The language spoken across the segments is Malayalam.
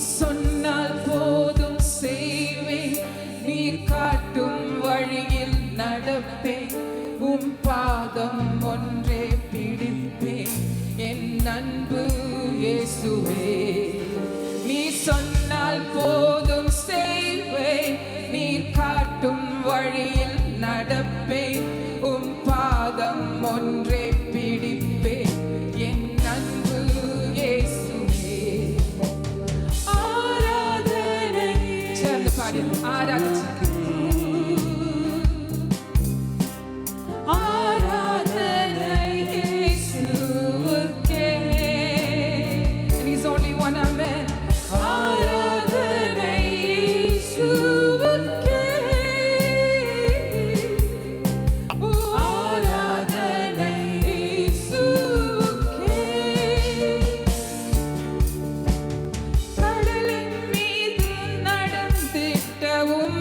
சொன்னால் போதும் செய்வேன், நீ காட்டும் வழியில் நடப்பேன், உம் பாதம் ஒன்றே பிடிப்பேன் என் அன்பு இயேசுவே. நீ சொன்னால் போதும் செய்வேன், நீ காட்டும் வழியில் நடப்பேன், உம் பாதம் ஒன்றே பிடிப்பேன் என் அன்பு இயேசுவே. ஆராதனை சேர்ந்து பாடி ஆராதனை. கடலின் மீது நடந்திட்ட உம்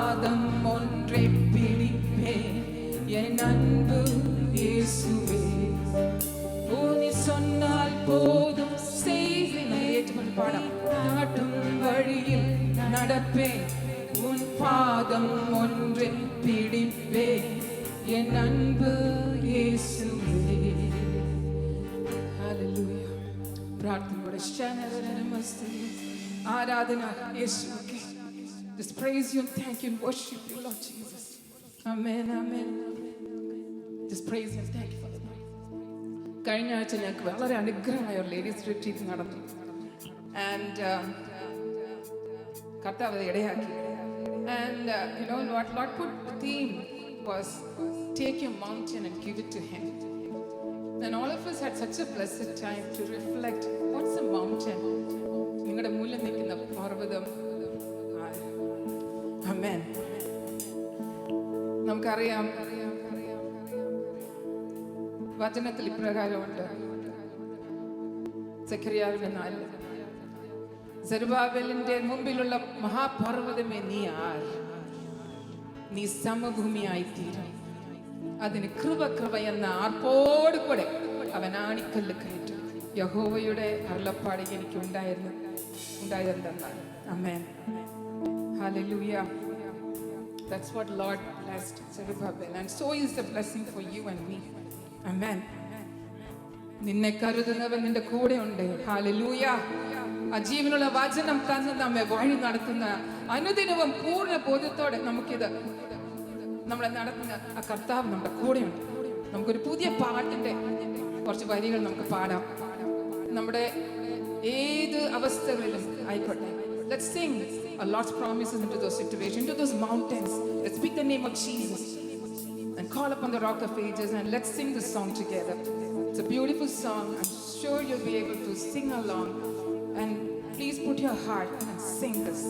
பாதம் ஒன்றை பிடிப்பேன் என் அன்பு இயேசுவே. ஓ நீ சொன்னால் போதும் செய்வேன். ஏற்றுக்கொண்டு பாடம். நாட்டும் வழியில் நடப்பேன் உன் பாதம் ஒன்றை பிடிப்பேன் என் அன்பு இயேசுவே. ஹalleluya. പ്രാർത്ഥനയോടെ ആരാധന യേശുവേ. Just praise you and thank you and worship you, Lord Jesus. Amen, amen. Just praise you and thank you for the night. കഴിഞ്ഞ ആഴ്ച ഞങ്ങൾക്ക് വളരെ അനുഗ്രഹമായ ഒരു ലേഡീസ് റിട്രീറ്റ് നടന്നു. ആൻഡ് കർത്താവ് ഇടയാക്കി. And you know what Lord put the theme was take your mountain and give it to him. And all of us had such a blessed time to reflect what's a mountain. നിങ്ങളുടെ മുന്നിൽ നിൽക്കുന്ന പർവ്വതം. ആമേൻ. നമുക്കറിയാം വചനത്തിൽ ഇപ്രകാരമുണ്ട്. സെഖര്യാവിന്റെ 4 സെരുബാബേലിന്റെ മുമ്പിലുള്ള മഹാപർവ്വതമേ നീ ആർ, നീ സമഭൂമിയായി തീരും. അതിന് കൃപ കൃപ എന്ന ആർപ്പോട് കൂടെ അവൻ ആണിക്കല്ല് കയറ്റും. യഹോവയുടെ അരുളപ്പാട് എനിക്ക് ഉണ്ടായിരുന്നെന്നാണ്. ആമേൻ. Hallelujah. That's what Lord blessed Zerubbabel, and so is the blessing for you and me. Amen. നിന്നെ കരുതുന്നവൻ നിന്റെ കൂടെ ഉണ്ട്. ഹാലലൂയ. ആ ജീവനുള്ള വചനം തന്ന് നമ്മെ വഴി നടത്തുന്ന അനുദിനവും പൂർണ്ണ ബോധ്യത്തോടെ നമുക്കിത് നമ്മളെ നടത്തുന്ന ആ കർത്താവ് നമ്മുടെ കൂടെയുണ്ട്. നമുക്കൊരു പുതിയ പാട്ടിന്റെ കുറച്ച് വരികൾ നമുക്ക് പാടാം. നമ്മുടെ ഏത് അവസ്ഥകളിലും ആയിക്കോട്ടെ. Let's sing a Lord's promises into those situations, into those mountains. Let's speak the name of Jesus and call upon the Rock of Ages, and let's sing this song together. It's a beautiful song. I'm sure you'll be able to sing along. And please put your heart and sing this.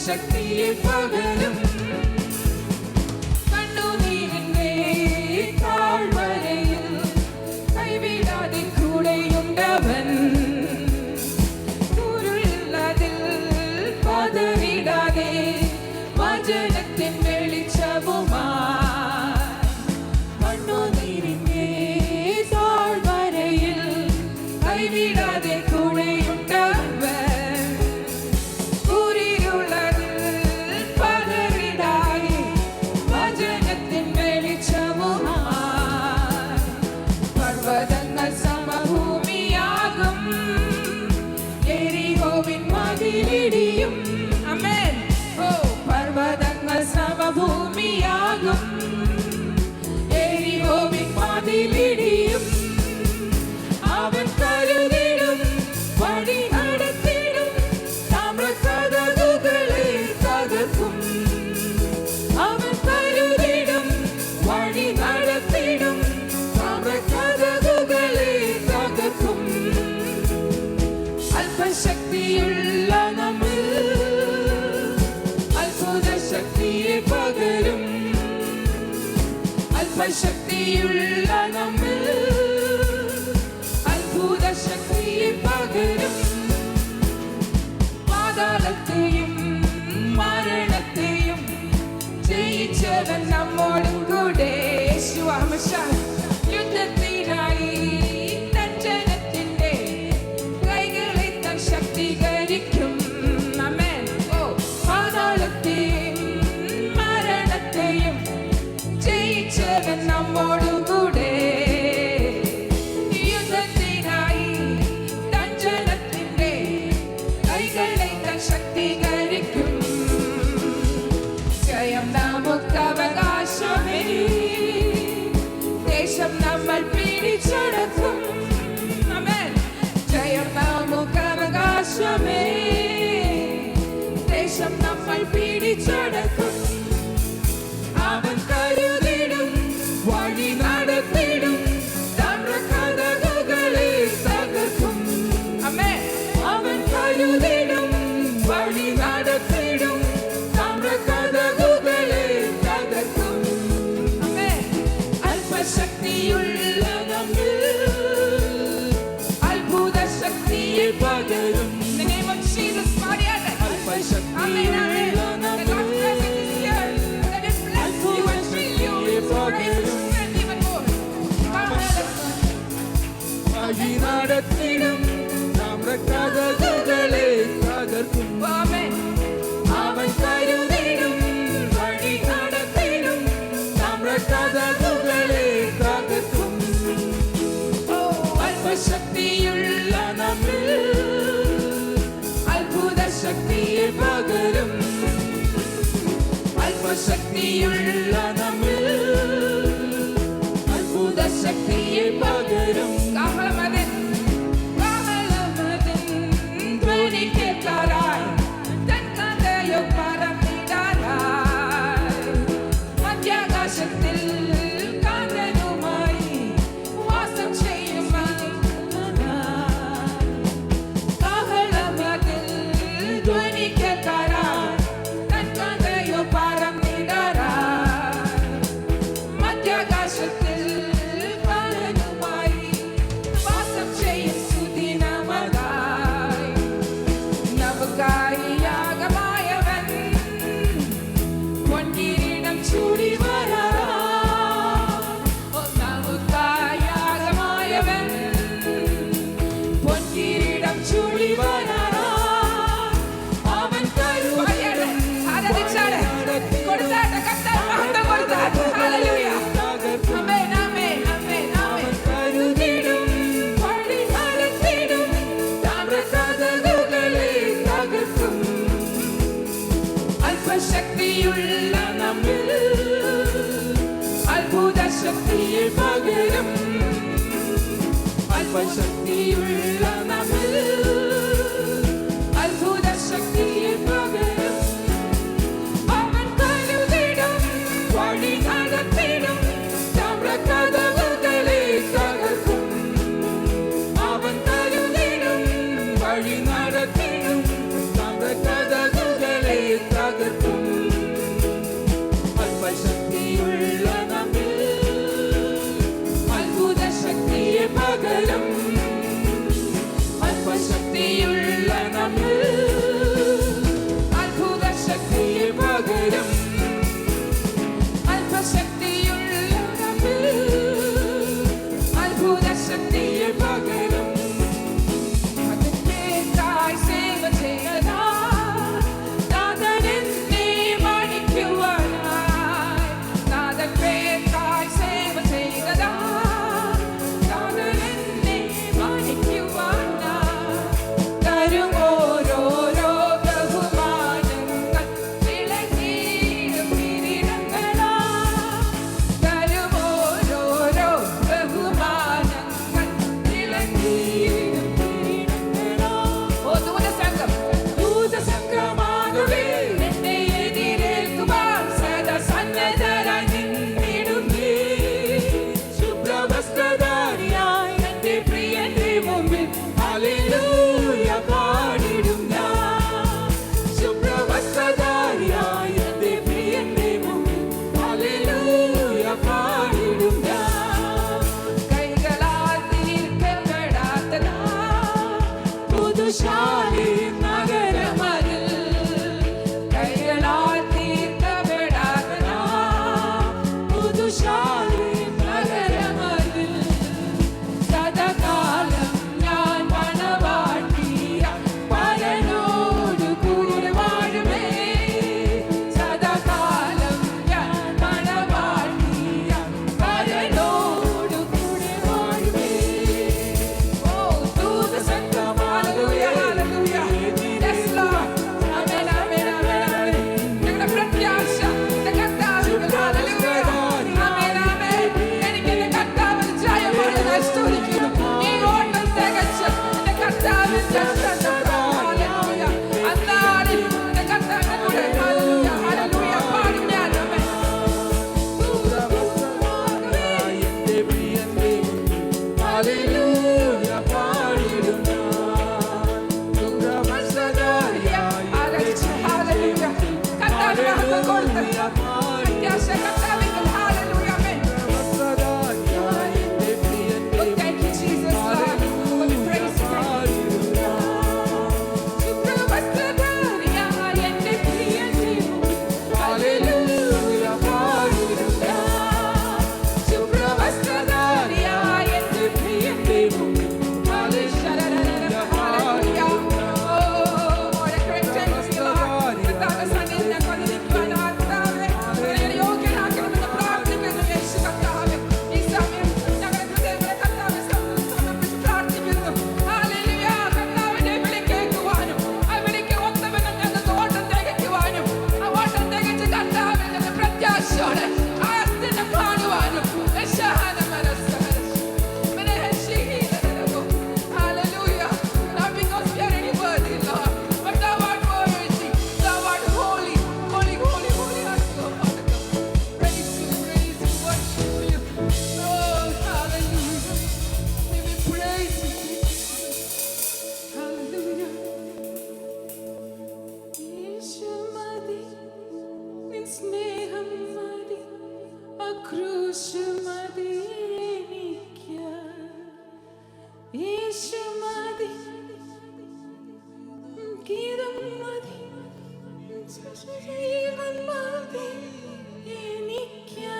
ശക്തിയെ പകരും കണ്ണുനീരിന്റെ താഴ്വരയിൽ കൈവിടാതെ കൂടെയുണ്ടവൻ. ഉരുളതിൽ പതറിടാതെ വചനത്തിൻ വെളിച്ചവുമായി കണ്ണുനീരിന്റെ താഴ്വരയിൽ കൈവിടാതെ കൂടെയുണ്ടവൻ. പതറി അല്പശക്തിയുള്ള നമ്മിൽ അത്ഭുത ശക്തിയെ പകരും. പാതാളത്തെയും മരണത്തെയും ജയിച്ചവൻ നമ്മോട് കൂടെ. യുദ്ധത്തിനായി തൻ ജനത്തിന്റെ കൈകളെ താൻ ശക്തീകരിക്കും. ആമേൻ. ഓ, പാതാളത്തെയും മരണത്തെയും ജയിച്ചവൻ നമ്മോട് കൂടെ. യുദ്ധത്തിനായി തൻ ജനത്തിന്റെ കൈകളെ താൻ ശക്തീകരിക്കും. ജയം നമുക്ക് അവകാശമേ, ദേശം നമ്മൾ പിടിച്ചടക്കും. ആമേൻ. ജയം നമുക്ക് അവകാശമേ, ദേശം നമ്മൾ പിടിച്ചടക്കും. അവൻ കരുതിടും, വഴി നടത്തിടും, കഥകളെ തകർക്കും. ആമേൻ. അവൻ കരുതിടും, വഴി നടത്തിടും, കഥകളെ തകർക്കും. ആമേൻ. അല്പശക്തിയുള്ള നമ്മിൽ അത്ഭുത ശക്തിയെ പകരും. അല്പശക്തിയുള്ള നമ്മിൽ വഴി നടത്തിടും, കഥകളെ തകർക്കും. അവൻ കരുതിടും, വഴി നടത്തിടും, കഥകളെ തകർക്കും. അല്പശക്തിയുള്ള നമ്മിൽ അത്ഭുത ശക്തിയെ പകരും. അല്പശക്തിയുള്ള നമ്മിൽ അത്ഭുത ശക്തിയെ പകരും. കാഹളമതിൻ ധ്വനി കേൾക്കാറായി, തൻ കഥയോ പറന്നിടാനായി, മധ്യാകാശത്തിൽ കാന്തനുമായി വാസം ചെയ്യും. കാഹളമതിൻ ധ്വനി കേൾക്കാറായി, തൻ കഥയോ പറന്നിടാനായി, മധ്യാകാശത്തിൽ കാന്തനുമായി വാസം ചെയ്യും. സുദിനമതായി നമുക്കായി യാഗമായവൻ പൊൻകിരീടം ചൂടി വരാറായി. നമുക്കായി യാഗമായവൻ പൊൻകിരീടം ചൂടി വരാറായി. അവൻ കരുതിടും, കൊടുത്താട്ടെ കർത്താവ് മഹത്വം കൊടുത്താട്ടെ. ഹല്ലേലൂയ. ആമേൻ, ആമേൻ, ആമേൻ, ആമേൻ. കരുതിടും, വഴി നടത്തിടും, കഥകളെ തകർക്കും. അല്പശക്തിയുള്ള നമ്മിൽ അത്ഭുത ശക്തിയെ പകരും. അല്പശക്തിയുള്ള നമ്മിൽ അത്ഭുത ശക്തിയെ പകരും. അവൻ കരുതിടും, വഴി നടത്തിടും, കഥകളെ തകർക്കും. അവൻ കരുതിടും, വഴി നടത്തിടും, കഥകളെ തകർക്കും. അല്പശക്തിയുള്ള നമ്മിൽ അത്ഭുത ശക്തിയെ പകരും. അല്പശക്തി ജീവൻ മതി എനിക്ക്